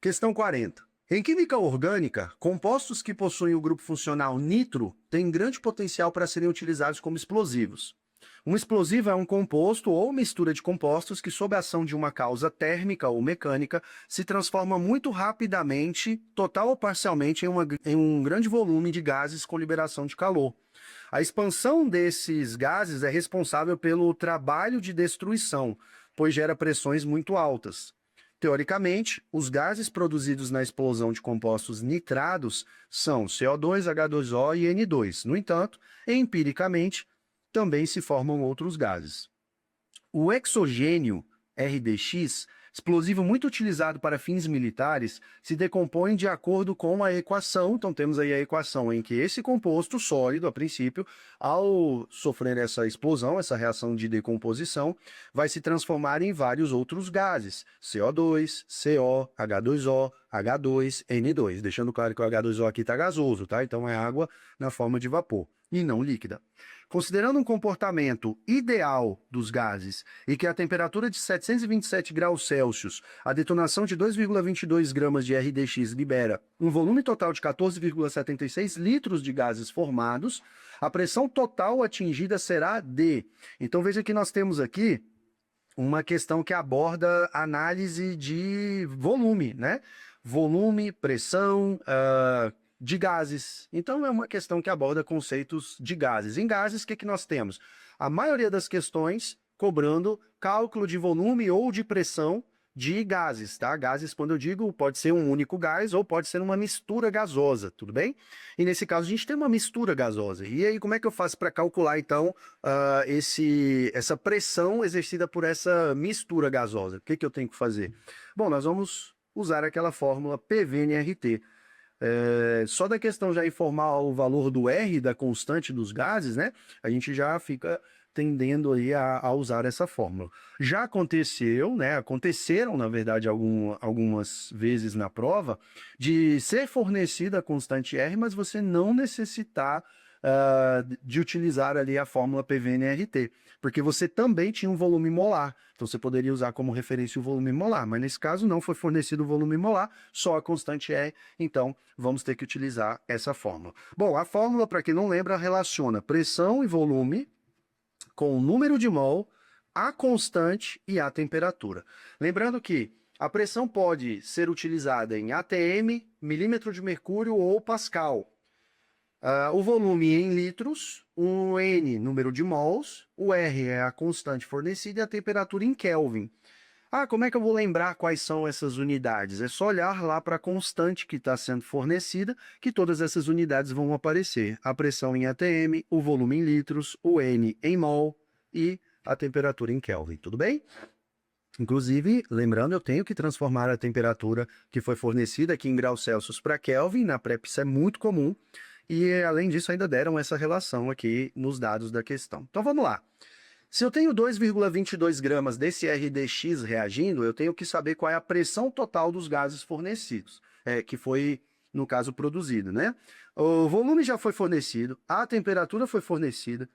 Questão 40. Em química orgânica, compostos que possuem o grupo funcional nitro têm grande potencial para serem utilizados como explosivos. Um explosivo é um composto ou mistura de compostos que, sob a ação de uma causa térmica ou mecânica, se transforma muito rapidamente, total ou parcialmente, em um grande volume de gases com liberação de calor. A expansão desses gases é responsável pelo trabalho de destruição, pois gera pressões muito altas. Teoricamente, os gases produzidos na explosão de compostos nitrados são CO2, H2O e N2. No entanto, empiricamente, também se formam outros gases. O hexogênio RDX, explosivo muito utilizado para fins militares, se decompõe de acordo com a equação. Então temos aí a equação em que esse composto sólido, a princípio, ao sofrer essa explosão, essa reação de decomposição, vai se transformar em vários outros gases: CO2, CO, H2O, H2, N2. Deixando claro que o H2O aqui está gasoso, tá? Então é água na forma de vapor e não líquida. Considerando um comportamento ideal dos gases e que a temperatura de 727 graus Celsius, a detonação de 2,22 gramas de RDX libera um volume total de 14,76 litros de gases formados, a pressão total atingida será de... Então veja que nós temos aqui uma questão que aborda análise de volume, né? Volume, pressão, de gases. Então é uma questão que aborda conceitos de gases. Em gases, o que nós temos? A maioria das questões cobrando cálculo de volume ou de pressão de gases, tá? Gases, quando eu digo, pode ser um único gás ou pode ser uma mistura gasosa, tudo bem? E nesse caso a gente tem uma mistura gasosa. E aí como é que eu faço para calcular então essa pressão exercida por essa mistura gasosa? O que eu tenho que fazer? Bom, nós vamos usar aquela fórmula PV-nRT. Só da questão já informar o valor do R, da constante dos gases, né? A gente já fica tendendo aí a usar essa fórmula. Já aconteceu, né? Aconteceram, na verdade, algumas vezes na prova, de ser fornecida a constante R, mas você não necessitar de utilizar ali a fórmula PV-nRT, porque você também tinha um volume molar, então você poderia usar como referência o volume molar, mas nesse caso não foi fornecido o volume molar, só a constante R, então vamos ter que utilizar essa fórmula. Bom, a fórmula, para quem não lembra, relaciona pressão e volume com o número de mol, a constante e a temperatura. Lembrando que a pressão pode ser utilizada em atm, milímetro de mercúrio ou pascal. O volume em litros, o N, número de mols, o R é a constante fornecida e a temperatura em Kelvin. Como é que eu vou lembrar quais são essas unidades? É só olhar lá para a constante que está sendo fornecida, que todas essas unidades vão aparecer. A pressão em atm, o volume em litros, o N em mol e a temperatura em Kelvin, tudo bem? Inclusive, lembrando, eu tenho que transformar a temperatura que foi fornecida aqui em graus Celsius para Kelvin, na PrEP isso é muito comum, e além disso ainda deram essa relação aqui nos dados da questão. Então vamos lá. Se eu tenho 2,22 gramas desse RDX reagindo, eu tenho que saber qual é a pressão total dos gases fornecidos, que foi, no caso, produzido, né? O volume já foi fornecido, a temperatura foi fornecida,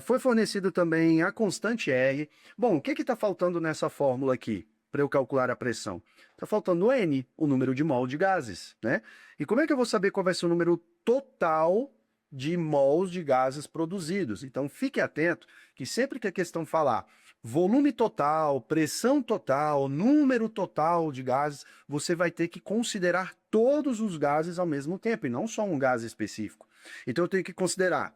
foi fornecido também a constante R. Bom, o que está faltando nessa fórmula aqui, para eu calcular a pressão? Está faltando o N, o número de mol de gases, né? E como é que eu vou saber qual vai ser o número total de mols de gases produzidos? Então fique atento que sempre que a questão falar volume total, pressão total, número total de gases, você vai ter que considerar todos os gases ao mesmo tempo, e não só um gás específico. Então eu tenho que considerar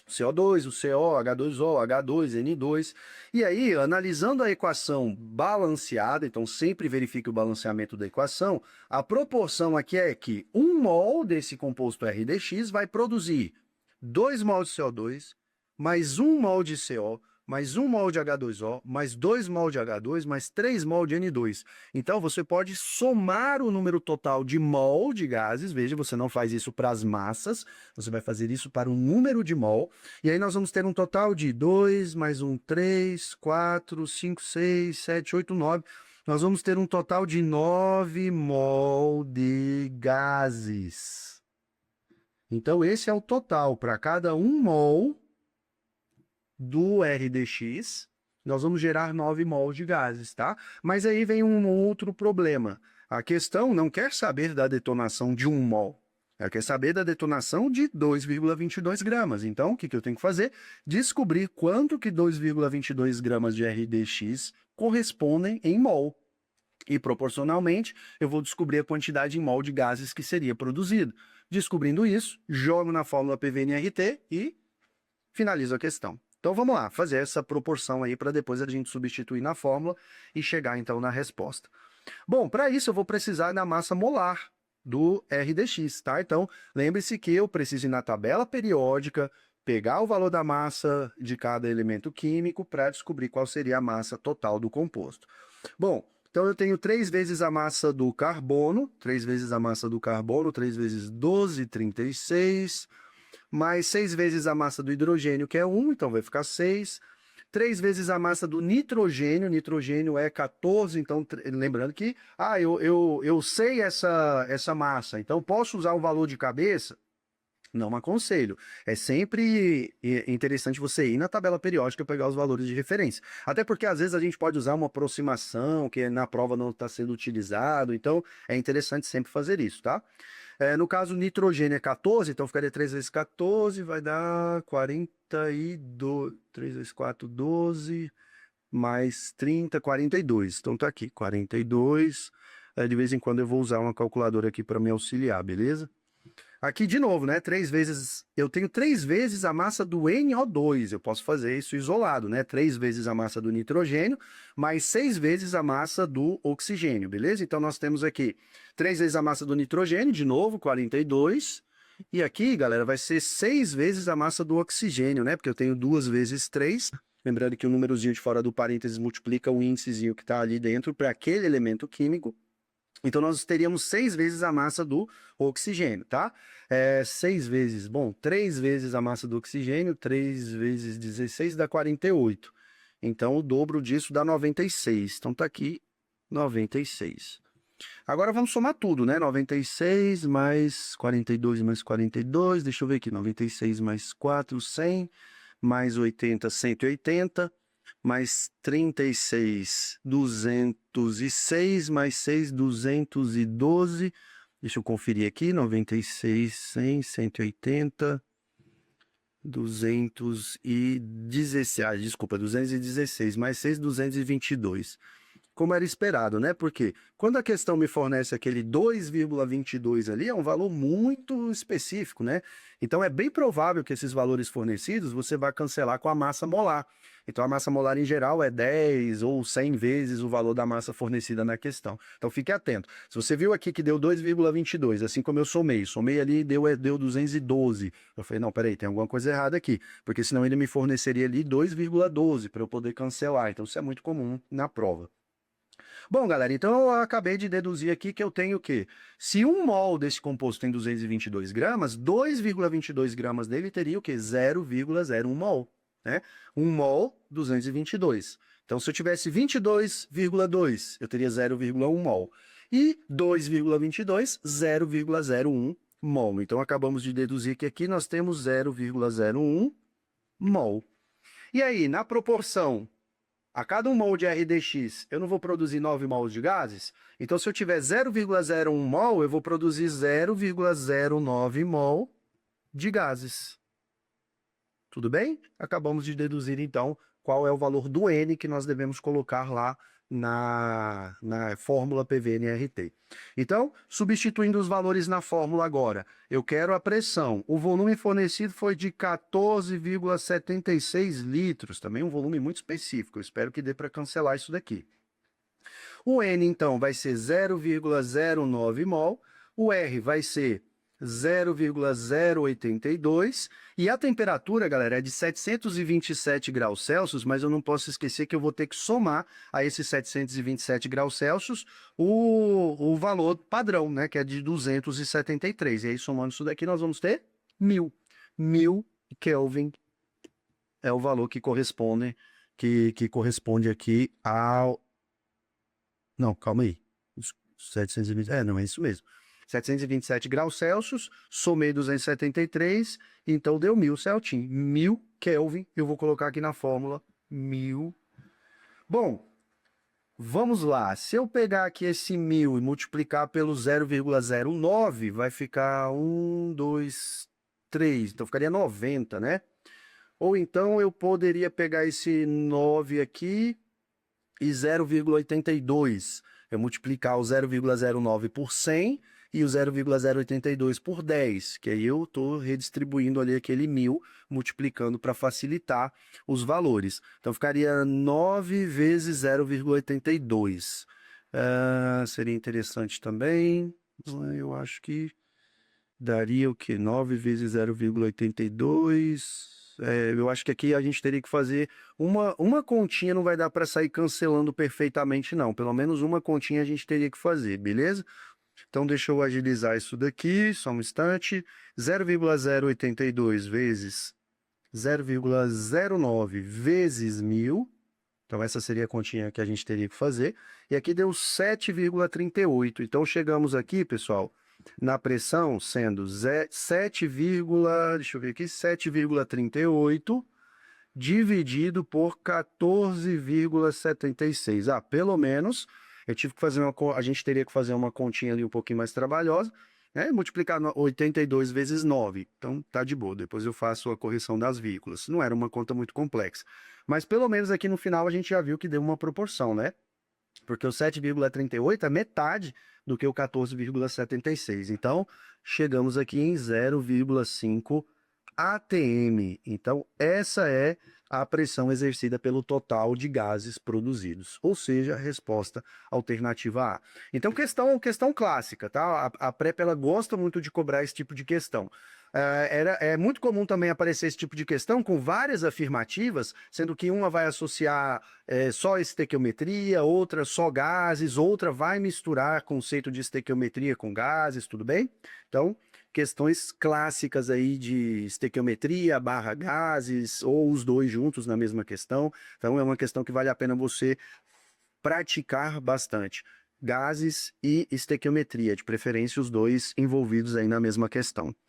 CO2, o CO, H2O, H2, N2. E aí, analisando a equação balanceada, então sempre verifique o balanceamento da equação, a proporção aqui é que 1 mol desse composto RDX vai produzir 2 mol de CO2, mais 1 mol de CO, mais 1 mol de H2O, mais 2 mol de H2, mais 3 mol de N2. Então, você pode somar o número total de mol de gases, veja, você não faz isso para as massas, você vai fazer isso para o número de mol, e aí nós vamos ter um total de 2, mais 1, 3, 4, 5, 6, 7, 8, 9. Nós vamos ter um total de 9 mol de gases. Então, esse é o total. Para cada 1 mol do RDX, nós vamos gerar 9 mols de gases, tá? Mas aí vem um outro problema. A questão não quer saber da detonação de 1 mol. Ela quer saber da detonação de 2,22 gramas. Então, o que eu tenho que fazer? Descobrir quanto que 2,22 gramas de RDX correspondem em mol. E, proporcionalmente, eu vou descobrir a quantidade em mol de gases que seria produzido. Descobrindo isso, jogo na fórmula PV-NRT e finalizo a questão. Então, vamos lá, fazer essa proporção aí para depois a gente substituir na fórmula e chegar, então, na resposta. Bom, para isso eu vou precisar da massa molar do RDX, tá? Então, lembre-se que eu preciso ir na tabela periódica, pegar o valor da massa de cada elemento químico para descobrir qual seria a massa total do composto. Bom, então eu tenho 3 vezes a massa do carbono, 3 vezes a massa do carbono, 3 vezes 12,36, mais 6 vezes a massa do hidrogênio, que é 1, então vai ficar 6. 3 vezes a massa do nitrogênio, nitrogênio é 14, então lembrando que eu sei essa massa, então posso usar o valor de cabeça? Não aconselho. É sempre interessante você ir na tabela periódica e pegar os valores de referência. Até porque às vezes a gente pode usar uma aproximação que na prova não está sendo utilizado, então é interessante sempre fazer isso, tá? No caso, nitrogênio é 14, então ficaria 3 vezes 14, vai dar 42, 3 vezes 4, 12, mais 30, 42. Então tá aqui, 42. De vez em quando eu vou usar uma calculadora aqui para me auxiliar, beleza? Aqui de novo, né? 3 vezes, eu tenho 3 vezes a massa do NO2, eu posso fazer isso isolado, né? 3 vezes a massa do nitrogênio, mais 6 vezes a massa do oxigênio, beleza? Então nós temos aqui 3 vezes a massa do nitrogênio, de novo, 42. E aqui, galera, vai ser 6 vezes a massa do oxigênio, né? Porque eu tenho 2 vezes 3. Lembrando que o númerozinho de fora do parênteses multiplica o índicezinho que está ali dentro para aquele elemento químico. Então, nós teríamos 6 vezes a massa do oxigênio, tá? 6 vezes, bom, 3 vezes a massa do oxigênio, 3 vezes 16 dá 48. Então, o dobro disso dá 96. Então, tá aqui 96. Agora, vamos somar tudo, né? 96 mais 42 mais 42, deixa eu ver aqui, 96 mais 4, 100, mais 80, 180. Mais 36, 206, mais 6, 212. Deixa eu conferir aqui, 96, 100, 180, 216, desculpa, 216, mais 6, 222. Como era esperado, né? Porque quando a questão me fornece aquele 2,22 ali, é um valor muito específico, né? Então é bem provável que esses valores fornecidos você vai cancelar com a massa molar. Então a massa molar em geral é 10 ou 100 vezes o valor da massa fornecida na questão. Então fique atento. Se você viu aqui que deu 2,22, assim como eu somei ali deu 212. Eu falei, não, peraí, tem alguma coisa errada aqui, porque senão ele me forneceria ali 2,12 para eu poder cancelar. Então isso é muito comum na prova. Bom, galera, então eu acabei de deduzir aqui que eu tenho o quê? Se 1 mol desse composto tem 222 gramas, 2,22 gramas dele teria o quê? 0,01 mol, né? 1 mol, 222. Então, se eu tivesse 22,2, eu teria 0,1 mol. E 2,22, 0,01 mol. Então, acabamos de deduzir que aqui nós temos 0,01 mol. E aí, na proporção a cada 1 mol de RDX, eu não vou produzir 9 mols de gases? Então, se eu tiver 0,01 mol, eu vou produzir 0,09 mol de gases. Tudo bem? Acabamos de deduzir, então, qual é o valor do N que nós devemos colocar lá na fórmula PV-NRT. Então, substituindo os valores na fórmula agora, eu quero a pressão. O volume fornecido foi de 14,76 litros, também um volume muito específico. Eu espero que dê para cancelar isso daqui. O N, então, vai ser 0,09 mol, o R vai ser 0,082, e a temperatura, galera, é de 727 graus Celsius, mas eu não posso esquecer que eu vou ter que somar a esses 727 graus Celsius o valor padrão, né, que é de 273. E aí, somando isso daqui, nós vamos ter 1000. 1000 Kelvin é o valor que corresponde aqui ao... Não, calma aí. 720... não, é isso mesmo. 727 graus Celsius, somei 273, então deu 1000 certinho. 1000 Kelvin, eu vou colocar aqui na fórmula 1000. Bom, Vamos lá, se eu pegar aqui esse 1000 e multiplicar pelo 0,09, vai ficar 1, 2, 3, então ficaria 90, né? Ou então eu poderia pegar esse 9 aqui e 0,82. Eu multiplicar o 0,09 por 100 e o 0,082 por 10, que aí eu estou redistribuindo ali aquele 1000, multiplicando para facilitar os valores. Então ficaria 9 vezes 0,82. Seria interessante também. Eu acho que daria o quê? 9 vezes 0,82. Eu acho que aqui a gente teria que fazer uma continha, não vai dar para sair cancelando perfeitamente, não. Pelo menos uma continha a gente teria que fazer, beleza? Então, deixa eu agilizar isso daqui, só um instante. 0,082 vezes 0,09 vezes 1000. Então, essa seria a continha que a gente teria que fazer. E aqui deu 7,38. Então, chegamos aqui, pessoal, na pressão sendo 7, deixa eu ver aqui, 7,38 dividido por 14,76. Pelo menos eu tive que fazer a gente teria que fazer uma continha ali um pouquinho mais trabalhosa, né? Multiplicar 82 vezes 9. Então tá de boa. Depois eu faço a correção das vírgulas. Não era uma conta muito complexa. Mas pelo menos aqui no final a gente já viu que deu uma proporção, né? Porque o 7,38 é metade do que o 14,76. Então, chegamos aqui em 0,5 atm. Então, essa é a pressão exercida pelo total de gases produzidos, ou seja, a resposta alternativa A. Então, questão clássica, tá? A PrEP ela gosta muito de cobrar esse tipo de questão. É muito comum também aparecer esse tipo de questão com várias afirmativas, sendo que uma vai associar só estequiometria, outra só gases, outra vai misturar conceito de estequiometria com gases, tudo bem? Então, questões clássicas aí de estequiometria barra gases, ou os dois juntos na mesma questão. Então, é uma questão que vale a pena você praticar bastante. Gases e estequiometria, de preferência os dois envolvidos aí na mesma questão.